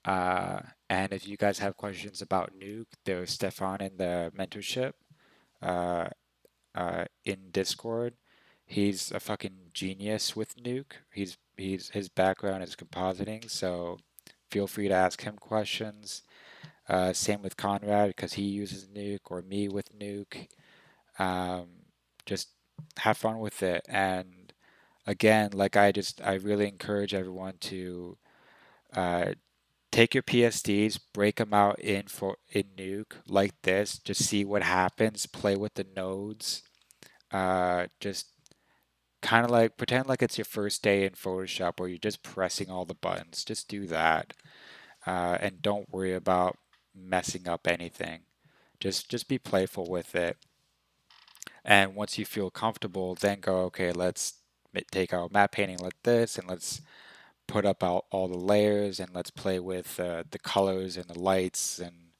Uh, and if you guys have questions about Nuke, there's Stefan in the mentorship uh, in Discord. He's a fucking genius with Nuke. He's his background is compositing, so feel free to ask him questions. Same with Conrad because he uses Nuke, or me with Nuke. Um, just have fun with it. And again, I really encourage everyone to uh, take your PSDs, break them out in Nuke like this. Just see what happens. Play with the nodes. Just kind of like pretend like it's your first day in Photoshop where you're just pressing all the buttons. Just do that, and don't worry about messing up anything. Just be playful with it. And once you feel comfortable, then go, okay, let's take our matte painting like this, and let's put up all the layers, and let's play with the colors and the lights, and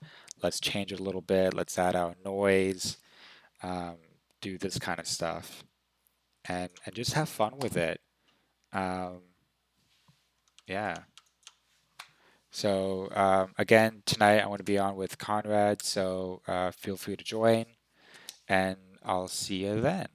let's change it a little bit. Let's add our noise, um, do this kind of stuff, and just have fun with it. Um, yeah. So again, tonight I want to be on with Conrad, so feel free to join, and I'll see you then.